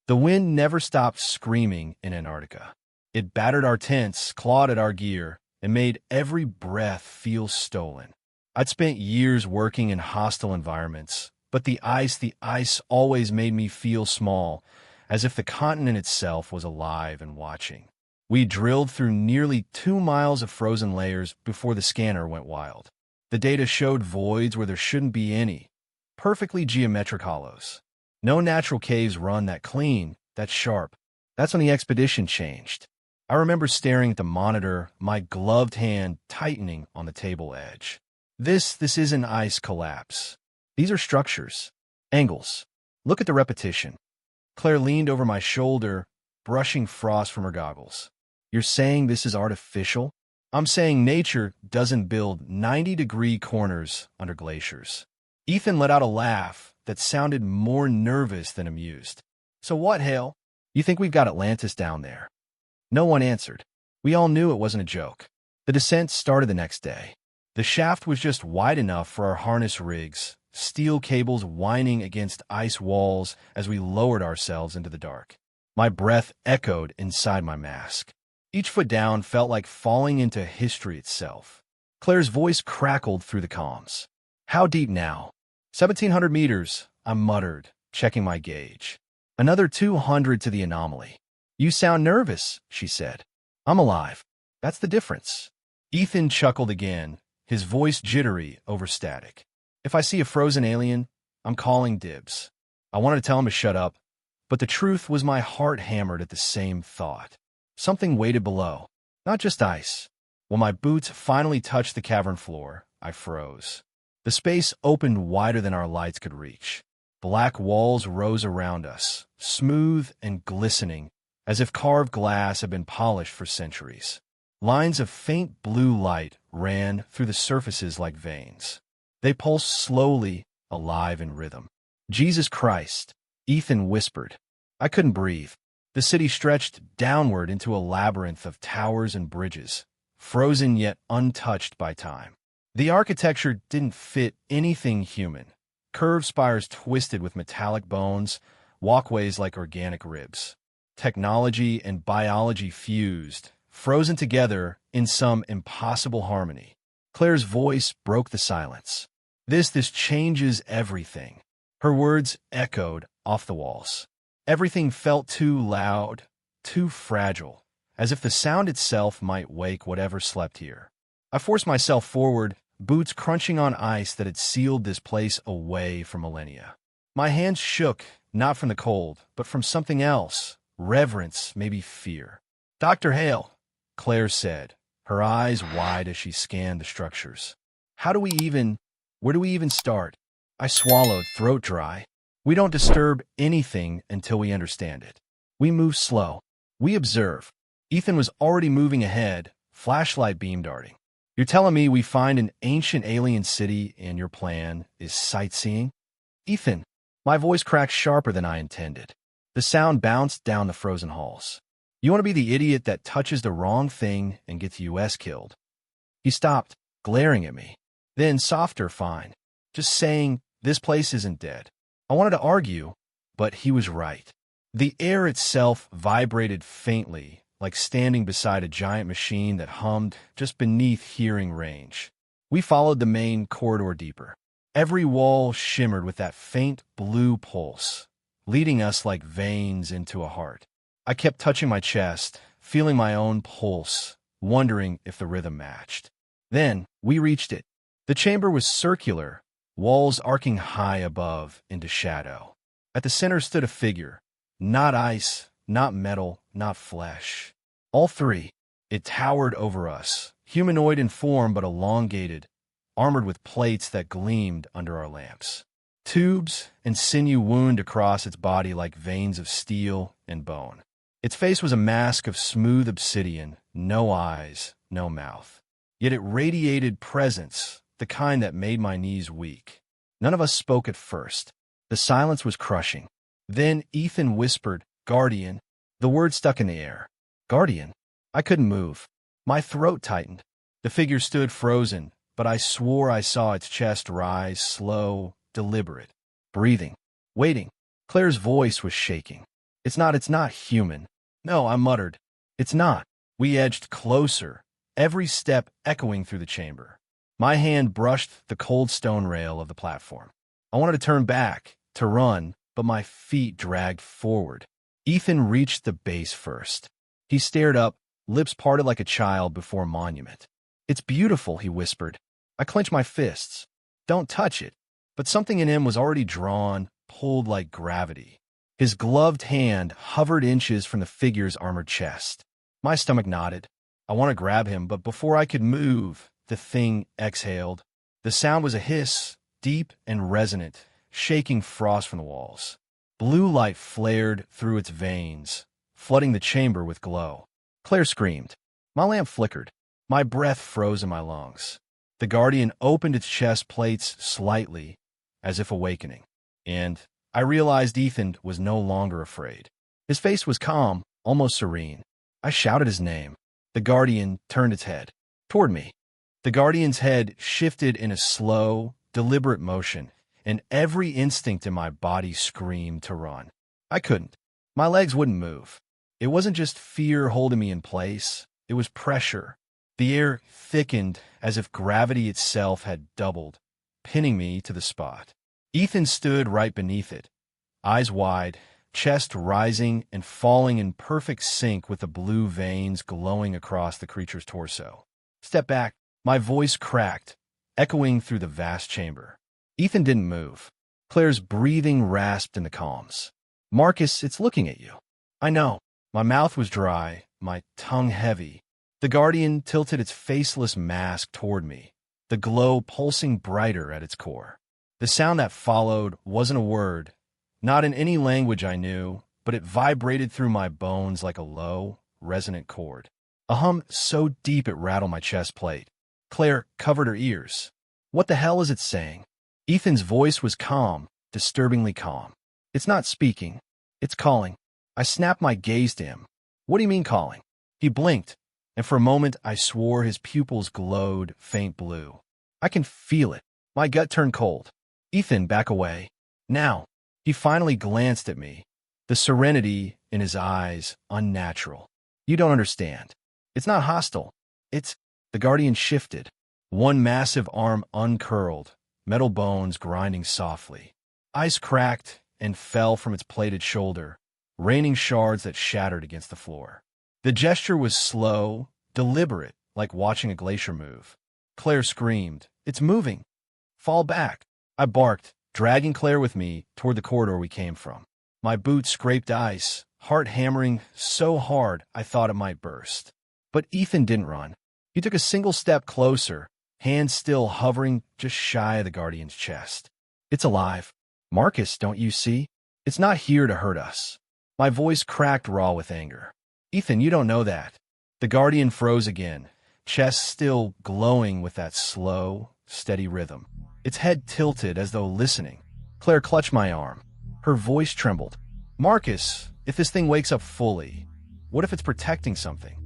The wind never stopped screaming in Antarctica. It battered our tents, clawed at our gear, and made every breath feel stolen. I'd spent years working in hostile environments, but the ice always made me feel small, as if the continent itself was alive and watching. We drilled through nearly 2 miles of frozen layers before the scanner went wild. The data showed voids where there shouldn't be any, perfectly geometric hollows. No natural caves run that clean, that sharp. That's when the expedition changed. I remember staring at the monitor, my gloved hand tightening on the table edge. This isn't ice collapse. These are structures, angles. Look at the repetition. Claire leaned over my shoulder, brushing frost from her goggles. You're saying this is artificial? I'm saying nature doesn't build 90-degree corners under glaciers. Ethan let out a laugh that sounded more nervous than amused. So what, Hale? You think we've got Atlantis down there? No one answered. We all knew it wasn't a joke. The descent started the next day. The shaft was just wide enough for our harness rigs, steel cables whining against ice walls as we lowered ourselves into the dark. My breath echoed inside my mask. Each foot down felt like falling into history itself. Claire's voice crackled through the comms. How deep now? 1,700 meters, I muttered, checking my gauge. Another 200 to the anomaly. You sound nervous, she said. I'm alive. That's the difference. Ethan chuckled again, his voice jittery over static. If I see a frozen alien, I'm calling dibs. I wanted to tell him to shut up, but the truth was my heart hammered at the same thought. Something waited below, not just ice. When my boots finally touched the cavern floor, I froze. The space opened wider than our lights could reach. Black walls rose around us, smooth and glistening, as if carved glass had been polished for centuries. Lines of faint blue light ran through the surfaces like veins. They pulsed slowly, alive in rhythm. Jesus Christ, Ethan whispered. I couldn't breathe. The city stretched downward into a labyrinth of towers and bridges, frozen yet untouched by time. The architecture didn't fit anything human. Curved spires twisted with metallic bones, walkways like organic ribs. Technology and biology fused, frozen together in some impossible harmony. Claire's voice broke the silence. This changes everything. Her words echoed off the walls. Everything felt too loud, too fragile, as if the sound itself might wake whatever slept here. I forced myself forward, boots crunching on ice that had sealed this place away for millennia. My hands shook, not from the cold, but from something else, reverence, maybe fear. Dr. Hale, Claire said, her eyes wide as she scanned the structures. Where do we even start? I swallowed, throat dry. We don't disturb anything until we understand it. We move slow. We observe. Ethan was already moving ahead, flashlight beam darting. You're telling me we find an ancient alien city and your plan is sightseeing? Ethan, my voice cracked sharper than I intended. The sound bounced down the frozen halls. You want to be the idiot that touches the wrong thing and gets US killed. He stopped, glaring at me. Then softer, fine. Just saying, this place isn't dead. I wanted to argue, but he was right. The air itself vibrated faintly, like standing beside a giant machine that hummed just beneath hearing range. We followed the main corridor deeper. Every wall shimmered with that faint blue pulse, leading us like veins into a heart. I kept touching my chest, feeling my own pulse, wondering if the rhythm matched. Then we reached it. The chamber was circular, walls arcing high above into shadow. At the center stood a figure, not ice, not metal, not flesh. All three. It towered over us, humanoid in form but elongated, armored with plates that gleamed under our lamps. Tubes and sinew wound across its body like veins of steel and bone. Its face was a mask of smooth obsidian, no eyes, no mouth. Yet it radiated presence, the kind that made my knees weak. None of us spoke at first. The silence was crushing. Then Ethan whispered, "Guardian." The word stuck in the air. Guardian? I couldn't move. My throat tightened. The figure stood frozen, but I swore I saw its chest rise, slow, deliberate. Breathing. Waiting. Claire's voice was shaking. It's not human. No, I muttered. It's not. We edged closer, every step echoing through the chamber. My hand brushed the cold stone rail of the platform. I wanted to turn back, to run, but my feet dragged forward. Ethan reached the base first. He stared up, lips parted like a child before a monument. "It's beautiful," he whispered. I clenched my fists. "Don't touch it." But something in him was already drawn, pulled like gravity. His gloved hand hovered inches from the figure's armored chest. My stomach knotted. I wanted to grab him, but before I could move, the thing exhaled. The sound was a hiss, deep and resonant, shaking frost from the walls. Blue light flared through its veins, flooding the chamber with glow. Claire screamed. My lamp flickered. My breath froze in my lungs. The Guardian opened its chest plates slightly, as if awakening. And I realized Ethan was no longer afraid. His face was calm, almost serene. I shouted his name. The Guardian turned its head toward me. The Guardian's head shifted in a slow, deliberate motion, and every instinct in my body screamed to run. I couldn't. My legs wouldn't move. It wasn't just fear holding me in place. It was pressure. The air thickened as if gravity itself had doubled, pinning me to the spot. Ethan stood right beneath it, eyes wide, chest rising and falling in perfect sync with the blue veins glowing across the creature's torso. "Step back." My voice cracked, echoing through the vast chamber. Ethan didn't move. Claire's breathing rasped in the calms. "Marcus, it's looking at you." "I know." My mouth was dry, my tongue heavy. The Guardian tilted its faceless mask toward me, the glow pulsing brighter at its core. The sound that followed wasn't a word, not in any language I knew, but it vibrated through my bones like a low, resonant chord. A hum so deep it rattled my chest plate. Claire covered her ears. "What the hell is it saying?" Ethan's voice was calm, disturbingly calm. "It's not speaking. It's calling." I snapped my gaze to him. "What do you mean calling?" He blinked, and for a moment I swore his pupils glowed faint blue. "I can feel it." My gut turned cold. "Ethan, back away. Now." He finally glanced at me, the serenity in his eyes unnatural. "You don't understand. It's not hostile. It's—" The Guardian shifted. One massive arm uncurled, metal bones grinding softly. Ice cracked and fell from its plated shoulder, raining shards that shattered against the floor. The gesture was slow, deliberate, like watching a glacier move. Claire screamed, "It's moving. Fall back." I barked, dragging Claire with me toward the corridor we came from. My boots scraped ice, heart hammering so hard I thought it might burst. But Ethan didn't run. He took a single step closer, hands still hovering just shy of the Guardian's chest. "It's alive. Marcus, don't you see? It's not here to hurt us." My voice cracked raw with anger. "Ethan, you don't know that." The Guardian froze again, chest still glowing with that slow, steady rhythm. Its head tilted as though listening. Claire clutched my arm. Her voice trembled. "Marcus, if this thing wakes up fully, what if it's protecting something?"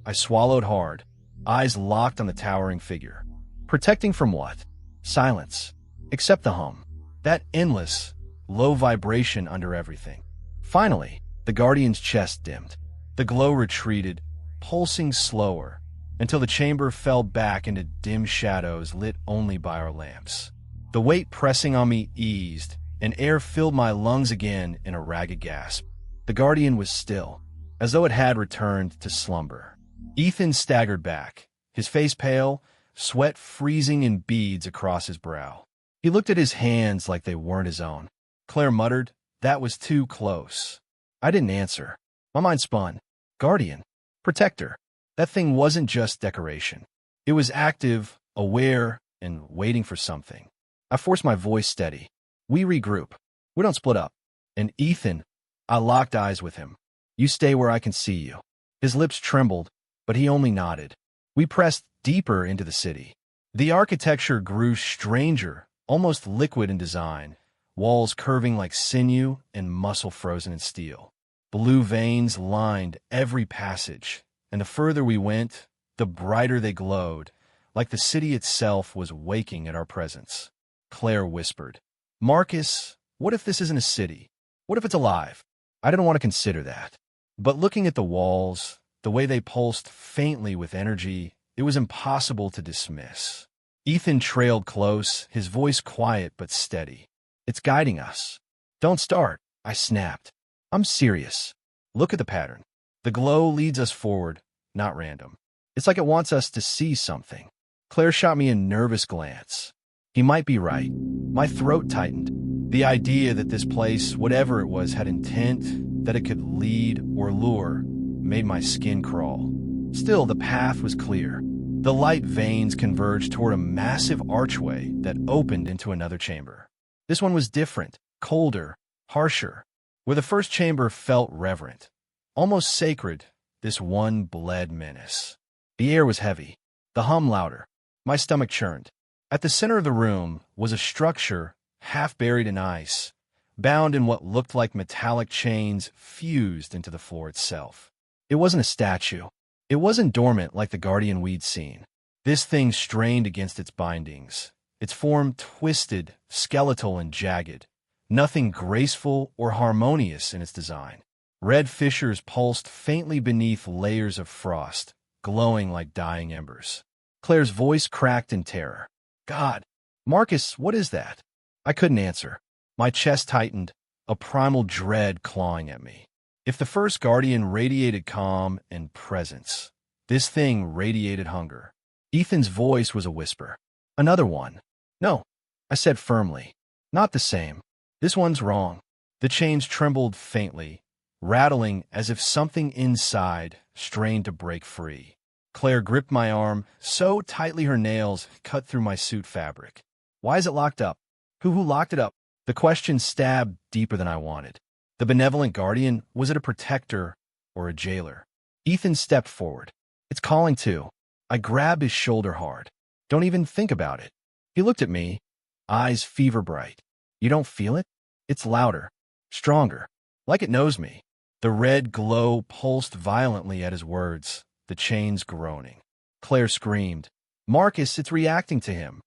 I swallowed hard, eyes locked on the towering figure. Protecting from what? Silence. Except the hum. That endless, low vibration under everything. Finally, the Guardian's chest dimmed. The glow retreated, pulsing slower, until the chamber fell back into dim shadows lit only by our lamps. The weight pressing on me eased, and air filled my lungs again in a ragged gasp. The Guardian was still, as though it had returned to slumber. Ethan staggered back, his face pale, sweat freezing in beads across his brow. He looked at his hands like they weren't his own. Claire muttered, "That was too close." I didn't answer. My mind spun. Guardian. Protector. That thing wasn't just decoration. It was active, aware, and waiting for something. I forced my voice steady. "We regroup. We don't split up." And Ethan, I locked eyes with him. "You stay where I can see you." His lips trembled, but he only nodded. We pressed deeper into the city. The architecture grew stranger, almost liquid in design, walls curving like sinew and muscle frozen in steel. Blue veins lined every passage, and the further we went, the brighter they glowed, like the city itself was waking at our presence. Claire whispered, "Marcus, what if this isn't a city? What if it's alive?" I didn't want to consider that. But looking at the walls, the way they pulsed faintly with energy, it was impossible to dismiss. Ethan trailed close, his voice quiet but steady. It's guiding us. Don't start, I snapped. I'm serious. Look at the pattern. The glow leads us forward, not random. It's like it wants us to see something. Claire shot me a nervous glance. He might be right. My throat tightened. The idea that this place, whatever it was, had intent, that it could lead or lure, made my skin crawl. Still, the path was clear. The light veins converged toward a massive archway that opened into another chamber. This one was different, colder, harsher. Where the first chamber felt reverent, almost sacred, this one bled menace. The air was heavy, the hum louder. My stomach churned. At the center of the room was a structure half buried in ice, bound in what looked like metallic chains fused into the floor itself. It wasn't a statue. It wasn't dormant like the guardian we'd seen. This thing strained against its bindings, its form twisted, skeletal, and jagged. Nothing graceful or harmonious in its design. Red fissures pulsed faintly beneath layers of frost, glowing like dying embers. Claire's voice cracked in terror. God, Marcus, what is that? I couldn't answer. My chest tightened, a primal dread clawing at me. If the first guardian radiated calm and presence, this thing radiated hunger. Ethan's voice was a whisper. Another one. No, I said firmly. Not the same. This one's wrong. The chains trembled faintly, rattling as if something inside strained to break free. Claire gripped my arm so tightly her nails cut through my suit fabric. Why is it locked up? Who locked it up? The question stabbed deeper than I wanted. The benevolent guardian, was it a protector or a jailer? Ethan stepped forward. It's calling too. I grabbed his shoulder hard. Don't even think about it. He looked at me, eyes fever bright. You don't feel it? It's louder, stronger, like it knows me. The red glow pulsed violently at his words, the chains groaning. Claire screamed, Marcus, it's reacting to him.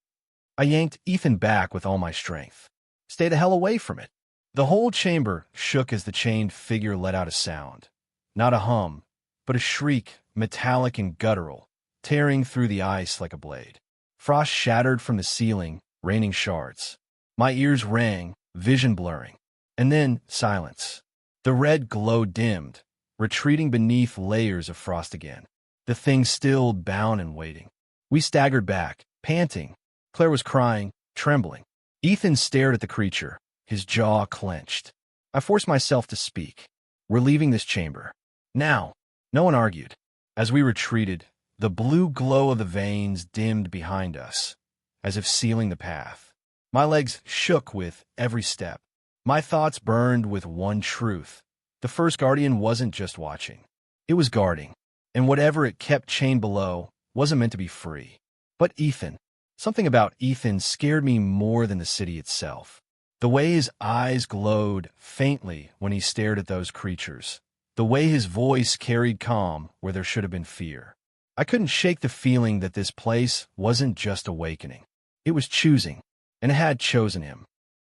I yanked Ethan back with all my strength. Stay the hell away from it. The whole chamber shook as the chained figure let out a sound. Not a hum, but a shriek, metallic and guttural, tearing through the ice like a blade. Frost shattered from the ceiling, raining shards. My ears rang, vision blurring. And then silence. The red glow dimmed, retreating beneath layers of frost again. The thing still bound and waiting. We staggered back, panting. Claire was crying, trembling. Ethan stared at the creature, his jaw clenched. I forced myself to speak. We're leaving this chamber. Now. No one argued. As we retreated, the blue glow of the veins dimmed behind us, as if sealing the path. My legs shook with every step. My thoughts burned with one truth. The first guardian wasn't just watching. It was guarding. And whatever it kept chained below wasn't meant to be free. But Ethan. Something about Ethan scared me more than the city itself. The way his eyes glowed faintly when he stared at those creatures. The way his voice carried calm where there should have been fear. I couldn't shake the feeling that this place wasn't just awakening. It was choosing. And it had chosen him.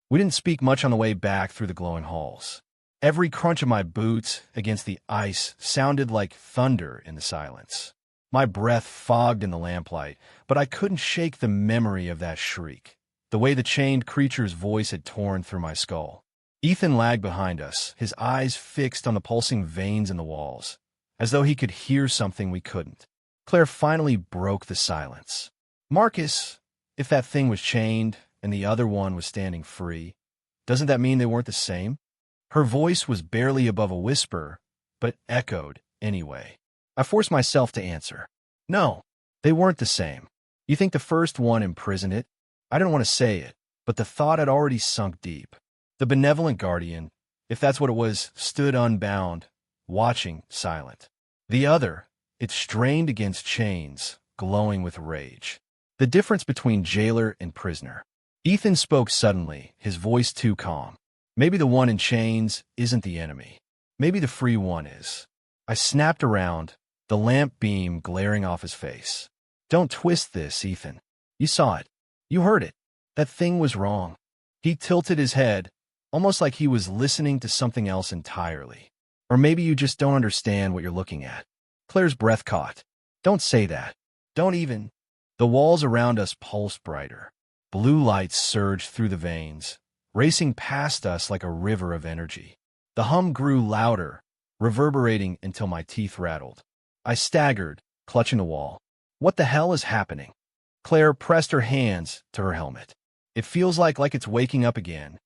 We didn't speak much on the way back through the glowing halls. Every crunch of my boots against the ice sounded like thunder in the silence. My breath fogged in the lamplight, but I couldn't shake the memory of that shriek, the way the chained creature's voice had torn through my skull. Ethan lagged behind us, his eyes fixed on the pulsing veins in the walls, as though he could hear something we couldn't. Claire finally broke the silence. Marcus, if that thing was chained, and the other one was standing free, doesn't that mean they weren't the same? Her voice was barely above a whisper, but echoed anyway. I forced myself to answer. No, they weren't the same. You think the first one imprisoned it? I didn't want to say it, but the thought had already sunk deep. The benevolent guardian, if that's what it was, stood unbound, watching, silent. The other, it strained against chains, glowing with rage. The difference between jailer and prisoner. Ethan spoke suddenly, his voice too calm. Maybe the one in chains isn't the enemy. Maybe the free one is. I snapped around, the lamp beam glaring off his face. Don't twist this, Ethan. You saw it. You heard it. That thing was wrong. He tilted his head, almost like he was listening to something else entirely. Or maybe you just don't understand what you're looking at. Claire's breath caught. Don't say that. Don't even. The walls around us pulsed brighter. Blue lights surged through the veins, racing past us like a river of energy. The hum grew louder, reverberating until my teeth rattled. I staggered, clutching the wall. What the hell is happening? Claire pressed her hands to her helmet. It feels like it's waking up again.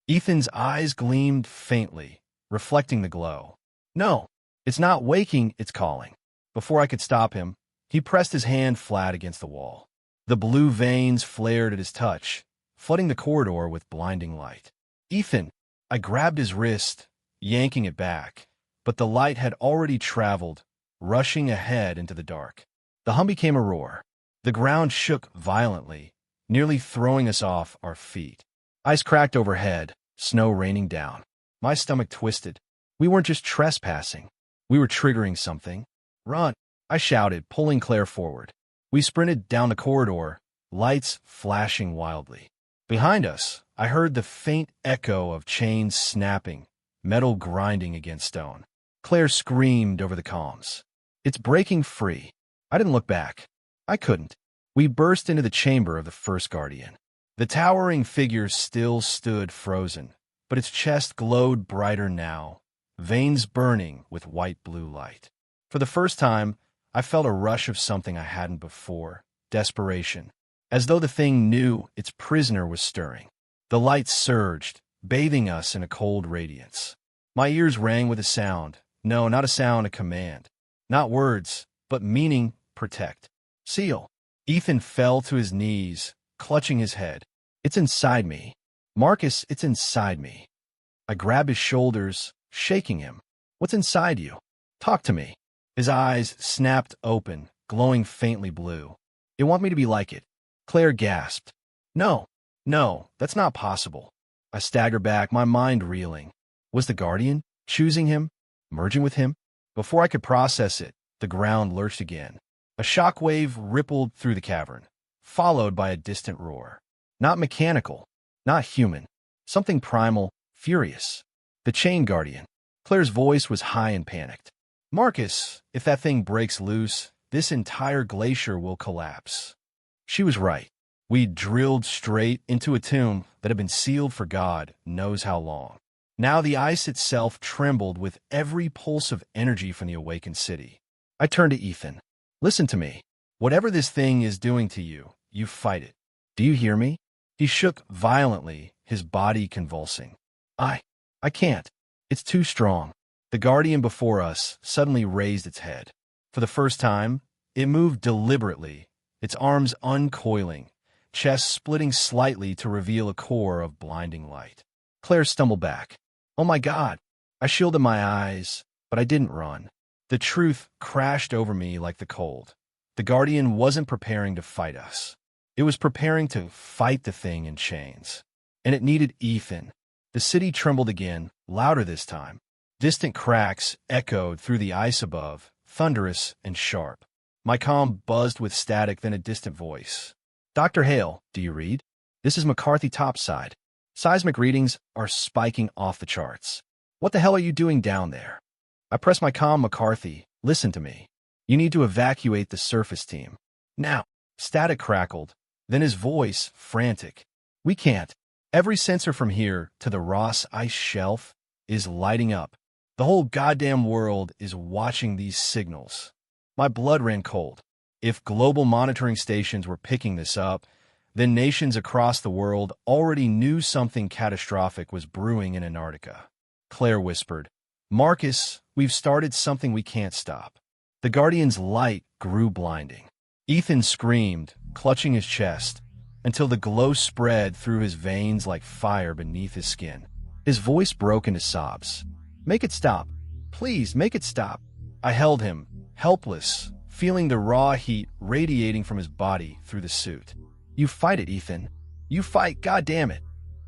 Ethan's eyes gleamed faintly, reflecting the glow. No, it's not waking, it's calling. Before I could stop him, he pressed his hand flat against the wall. The blue veins flared at his touch, flooding the corridor with blinding light. Ethan! I grabbed his wrist, yanking it back, but the light had already traveled, rushing ahead into the dark. The hum became a roar. The ground shook violently, nearly throwing us off our feet. Ice cracked overhead, snow raining down. My stomach twisted. We weren't just trespassing. We were triggering something. Run! I shouted, pulling Claire forward. We sprinted down the corridor, lights flashing wildly. Behind us, I heard the faint echo of chains snapping, metal grinding against stone. Claire screamed over the comms. It's breaking free. I didn't look back. I couldn't. We burst into the chamber of the first Guardian. The towering figure still stood frozen, but its chest glowed brighter now, veins burning with white-blue light. For the first time, I felt a rush of something I hadn't before, desperation, as though the thing knew its prisoner was stirring. The light surged, bathing us in a cold radiance. My ears rang with a sound. No, not a sound, a command. Not words, but meaning, protect. Seal. Ethan fell to his knees, clutching his head. It's inside me. Marcus, it's inside me. I grabbed his shoulders, shaking him. What's inside you? Talk to me. His eyes snapped open, glowing faintly blue. You want me to be like it? Claire gasped. No, that's not possible. I staggered back, my mind reeling. Was the Guardian choosing him, merging with him? Before I could process it, the ground lurched again. A shockwave rippled through the cavern, followed by a distant roar. Not mechanical, not human. Something primal, furious. The Chain Guardian. Claire's voice was high and panicked. Marcus, if that thing breaks loose, this entire glacier will collapse. She was right. We drilled straight into a tomb that had been sealed for God knows how long. Now the ice itself trembled with every pulse of energy from the awakened city. I turned to Ethan. Listen to me. Whatever this thing is doing to you, you fight it. Do you hear me? He shook violently, his body convulsing. I can't. It's too strong. The Guardian before us suddenly raised its head. For the first time, it moved deliberately, its arms uncoiling, chest splitting slightly to reveal a core of blinding light. Claire stumbled back. Oh my God! I shielded my eyes, but I didn't run. The truth crashed over me like the cold. The Guardian wasn't preparing to fight us. It was preparing to fight the thing in chains. And it needed Ethan. The city trembled again, louder this time. Distant cracks echoed through the ice above, thunderous and sharp. My comm buzzed with static, then a distant voice. Dr. Hale, do you read? This is McCarthy topside. Seismic readings are spiking off the charts. What the hell are you doing down there? I pressed my comm. McCarthy, listen to me. You need to evacuate the surface team. Now. Static crackled, then his voice frantic. We can't. Every sensor from here to the Ross ice shelf is lighting up. The whole goddamn world is watching these signals. My blood ran cold. If global monitoring stations were picking this up, then nations across the world already knew something catastrophic was brewing in Antarctica. Claire whispered, Marcus, we've started something we can't stop. The Guardian's light grew blinding. Ethan screamed, clutching his chest, until the glow spread through his veins like fire beneath his skin. His voice broke into sobs. Make it stop. Please, make it stop. I held him, helpless, feeling the raw heat radiating from his body through the suit. You fight it, Ethan. You fight, goddammit.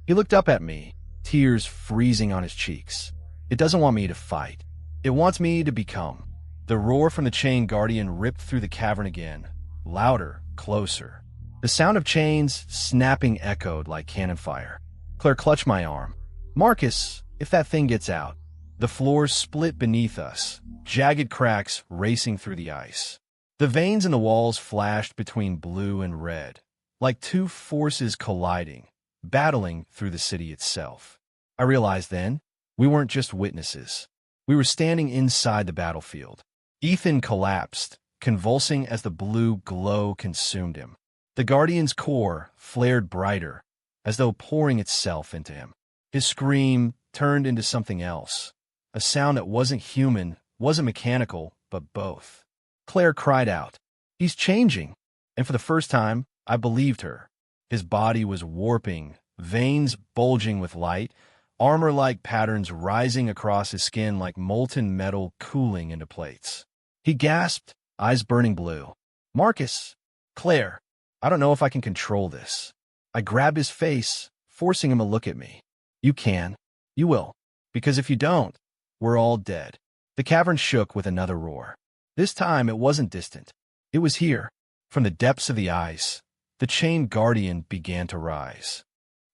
He looked up at me, tears freezing on his cheeks. It doesn't want me to fight. It wants me to become. The roar from the Chain Guardian ripped through the cavern again, louder, closer. The sound of chains snapping echoed like cannon fire. Claire clutched my arm. Marcus, if that thing gets out. The floor split beneath us, jagged cracks racing through the ice. The veins in the walls flashed between blue and red, like two forces colliding, battling through the city itself. I realized then, we weren't just witnesses. We were standing inside the battlefield. Ethan collapsed, convulsing as the blue glow consumed him. The Guardian's core flared brighter, as though pouring itself into him. His scream turned into something else, a sound that wasn't human, wasn't mechanical, but both. Claire cried out, "He's changing!" And for the first time, I believed her. His body was warping, veins bulging with light, armor-like patterns rising across his skin like molten metal cooling into plates. He gasped, eyes burning blue. "Marcus! Claire! I don't know if I can control this." I grabbed his face, forcing him to look at me. "You can. You will. Because if you don't, we're all dead." The cavern shook with another roar. This time it wasn't distant. It was here. From the depths of the ice, the chained guardian began to rise.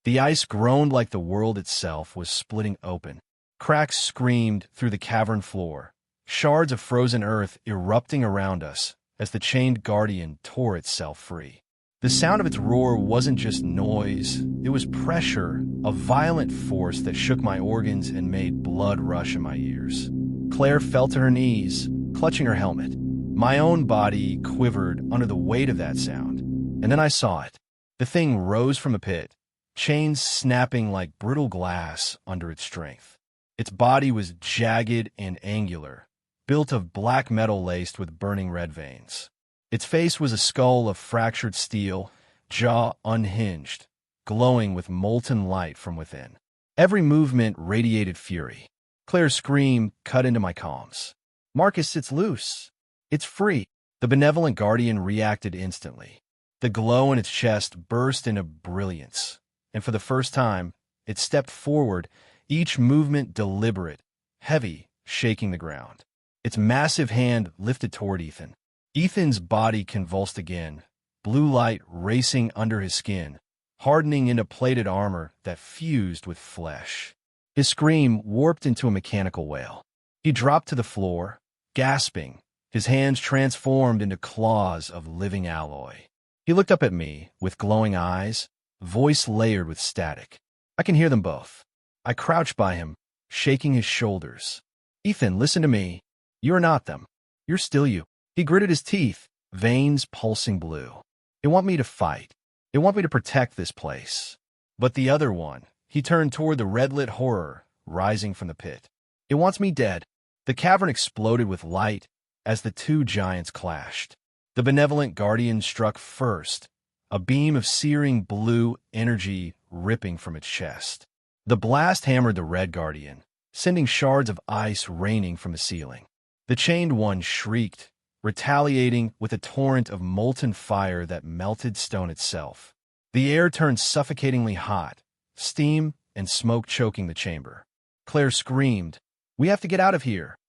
The ice groaned like the world itself was splitting open. Cracks screamed through the cavern floor, shards of frozen earth erupting around us as the chained guardian tore itself free. The sound of its roar wasn't just noise, it was pressure, a violent force that shook my organs and made blood rush in my ears. Claire fell to her knees, clutching her helmet. My own body quivered under the weight of that sound. And then I saw it. The thing rose from the pit, chains snapping like brittle glass under its strength. Its body was jagged and angular, built of black metal laced with burning red veins. Its face was a skull of fractured steel, jaw unhinged, glowing with molten light from within. Every movement radiated fury. Claire's scream cut into my calms. "Marcus, it's loose. It's free." The benevolent guardian reacted instantly. The glow in its chest burst into brilliance, and for the first time, it stepped forward, each movement deliberate, heavy, shaking the ground. Its massive hand lifted toward Ethan. Ethan's body convulsed again, blue light racing under his skin, hardening into plated armor that fused with flesh. His scream warped into a mechanical wail. He dropped to the floor, gasping, his hands transformed into claws of living alloy. He looked up at me with glowing eyes, voice layered with static. I can hear them both. I crouched by him, shaking his shoulders. "Ethan, listen to me. You're not them. You're still you." He gritted his teeth, veins pulsing blue. "They want me to fight. They want me to protect this place." But the other one, he turned toward the red-lit horror rising from the pit. "It wants me dead." The cavern exploded with light as the two giants clashed. The benevolent guardian struck first, a beam of searing blue energy ripping from its chest. The blast hammered the red guardian, sending shards of ice raining from the ceiling. The chained one shrieked, retaliating with a torrent of molten fire that melted stone itself. The air turned suffocatingly hot, steam and smoke choking the chamber. Claire screamed, "We have to get out of here."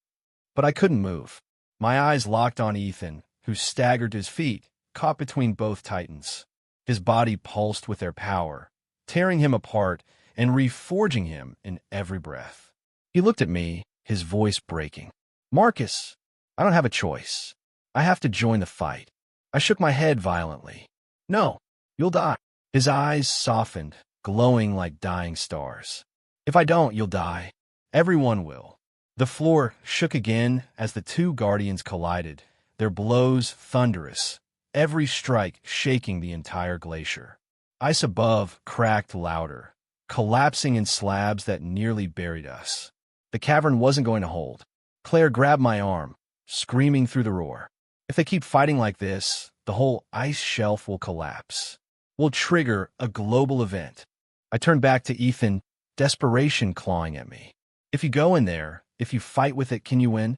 But I couldn't move. My eyes locked on Ethan, who staggered to his feet, caught between both titans. His body pulsed with their power, tearing him apart and reforging him in every breath. He looked at me, his voice breaking. "Marcus, I don't have a choice. I have to join the fight." I shook my head violently. "No, you'll die." His eyes softened, glowing like dying stars. "If I don't, you'll die. Everyone will." The floor shook again as the two guardians collided, their blows thunderous, every strike shaking the entire glacier. Ice above cracked louder, collapsing in slabs that nearly buried us. The cavern wasn't going to hold. Claire grabbed my arm, screaming through the roar. "If they keep fighting like this, the whole ice shelf will collapse. We'll trigger a global event." I turned back to Ethan, desperation clawing at me. "If you go in there, if you fight with it, can you win?"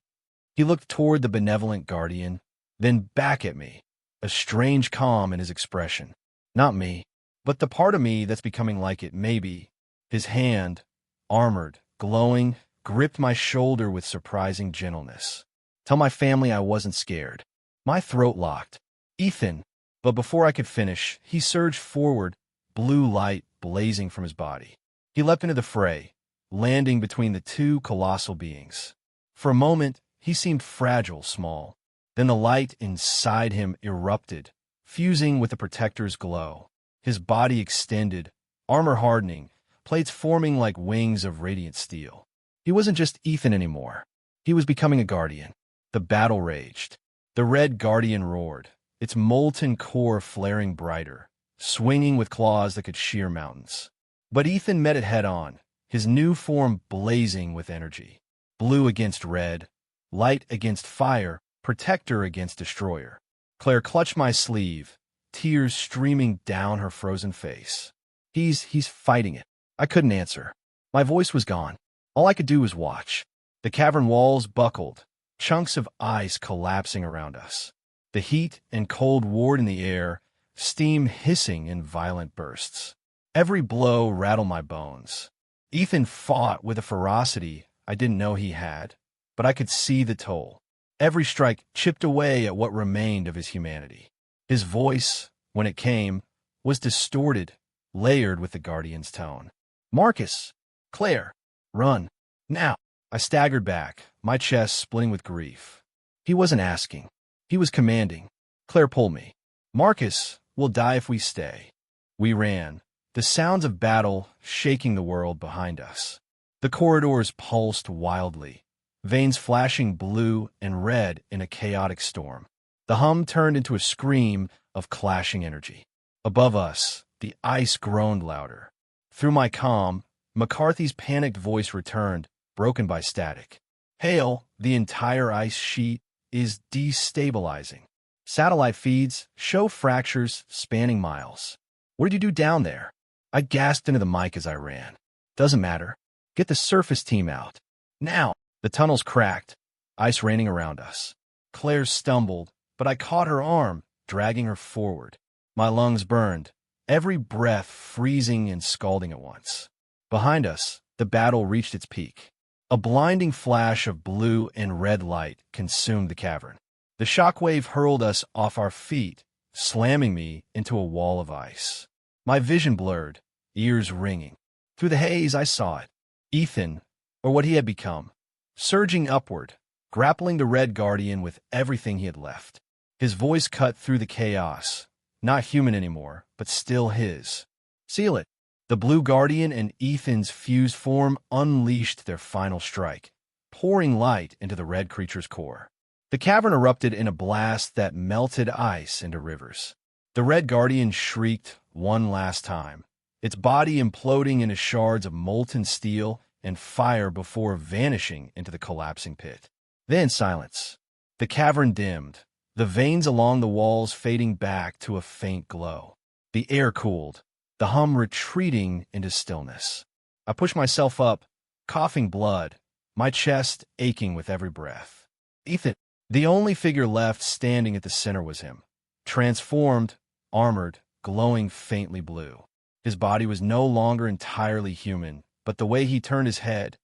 He looked toward the benevolent guardian, then back at me, a strange calm in his expression. Not me, but the part of me that's becoming like it, maybe. His hand, armored, glowing, gripped my shoulder with surprising gentleness. "Tell my family I wasn't scared." My throat locked. "Ethan," but before I could finish, he surged forward, blue light blazing from his body. He leapt into the fray, landing between the two colossal beings. For a moment, he seemed fragile, small. Then the light inside him erupted, fusing with the protector's glow. His body extended, armor hardening, plates forming like wings of radiant steel. He wasn't just Ethan anymore. He was becoming a guardian. The battle raged. The red guardian roared, its molten core flaring brighter, swinging with claws that could shear mountains. But Ethan met it head-on, his new form blazing with energy. Blue against red, light against fire, protector against destroyer. Claire clutched my sleeve, tears streaming down her frozen face. He's fighting it. I couldn't answer. My voice was gone. All I could do was watch. The cavern walls buckled, chunks of ice collapsing around us. The heat and cold warred in the air, steam hissing in violent bursts. Every blow rattled my bones. Ethan fought with a ferocity I didn't know he had, but I could see the toll. Every strike chipped away at what remained of his humanity. His voice, when it came, was distorted, layered with the Guardian's tone. "Marcus! Claire! Run! Now!" I staggered back, my chest splitting with grief. He wasn't asking. He was commanding. Claire pulled me. "Marcus, we'll die if we stay." We ran, the sounds of battle shaking the world behind us. The corridors pulsed wildly, veins flashing blue and red in a chaotic storm. The hum turned into a scream of clashing energy. Above us, the ice groaned louder. Through my comm, McCarthy's panicked voice returned, broken by static. "Hail, the entire ice sheet is destabilizing. Satellite feeds show fractures spanning miles. What did you do down there?" I gasped into the mic as I ran. "Doesn't matter. Get the surface team out. Now!" The tunnels cracked, ice raining around us. Claire stumbled, but I caught her arm, dragging her forward. My lungs burned, every breath freezing and scalding at once. Behind us, the battle reached its peak. A blinding flash of blue and red light consumed the cavern. The shockwave hurled us off our feet, slamming me into a wall of ice. My vision blurred, ears ringing. Through the haze, I saw it. Ethan, or what he had become, surging upward, grappling the Red Guardian with everything he had left. His voice cut through the chaos, not human anymore, but still his. "Seal it." The Blue Guardian and Ethan's fused form unleashed their final strike, pouring light into the red creature's core. The cavern erupted in a blast that melted ice into rivers. The Red Guardian shrieked one last time, its body imploding into shards of molten steel and fire before vanishing into the collapsing pit. Then silence. The cavern dimmed, the veins along the walls fading back to a faint glow. The air cooled, the hum retreating into stillness. I pushed myself up, coughing blood, my chest aching with every breath. Ethan. The only figure left standing at the center was him, transformed, armored, glowing faintly blue. His body was no longer entirely human, but the way he turned his head,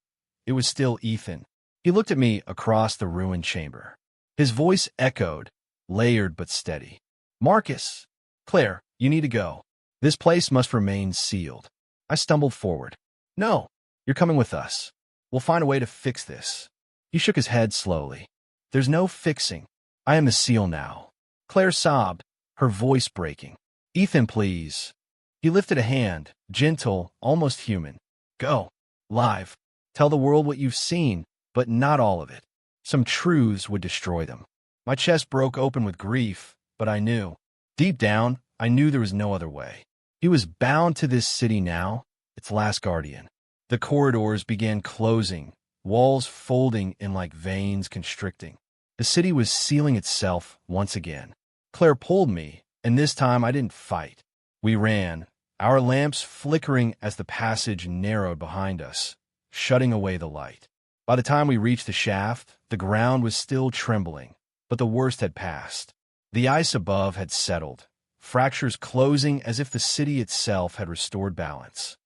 it was still Ethan. He looked at me across the ruined chamber. His voice echoed, layered but steady. "Marcus! Claire, you need to go. This place must remain sealed." I stumbled forward. "No, you're coming with us. We'll find a way to fix this." He shook his head slowly. "There's no fixing. I am the seal now." Claire sobbed, her voice breaking. "Ethan, please." He lifted a hand, gentle, almost human. "Go. Live. Tell the world what you've seen, but not all of it. Some truths would destroy them." My chest broke open with grief, but I knew. Deep down, I knew there was no other way. He was bound to this city now, its last guardian. The corridors began closing, walls folding in like veins constricting. The city was sealing itself once again. Claire pulled me, and this time I didn't fight. We ran, our lamps flickering as the passage narrowed behind us, shutting away the light. By the time we reached the shaft, the ground was still trembling, but the worst had passed. The ice above had settled, fractures closing as if the city itself had restored balance.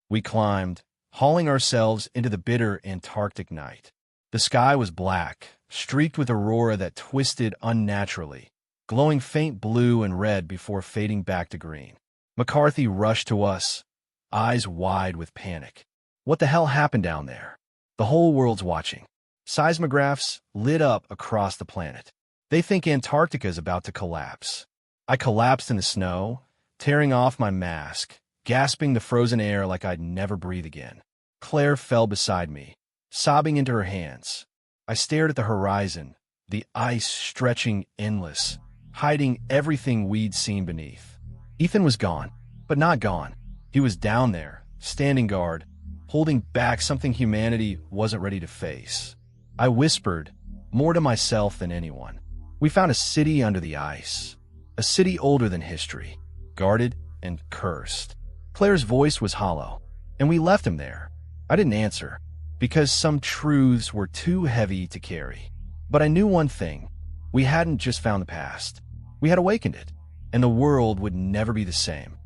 We climbed, hauling ourselves into the bitter Antarctic night. The sky was black, streaked with aurora that twisted unnaturally, glowing faint blue and red before fading back to green. McCarthy rushed to us, eyes wide with panic. What the hell happened down there? The whole world's watching. Seismographs lit up across the planet. They think Antarctica is about to collapse. I collapsed in the snow, tearing off my mask, gasping the frozen air like I'd never breathe again. Claire fell beside me, sobbing into her hands. I stared at the horizon, the ice stretching endless, hiding everything we'd seen beneath. Ethan was gone, but not gone. He was down there, standing guard, holding back something humanity wasn't ready to face. I whispered, more to myself than anyone. We found a city under the ice, a city older than history, guarded and cursed. Claire's voice was hollow, and we left him there. I didn't answer, because some truths were too heavy to carry. But I knew one thing. We hadn't just found the past. We had awakened it, and the world would never be the same.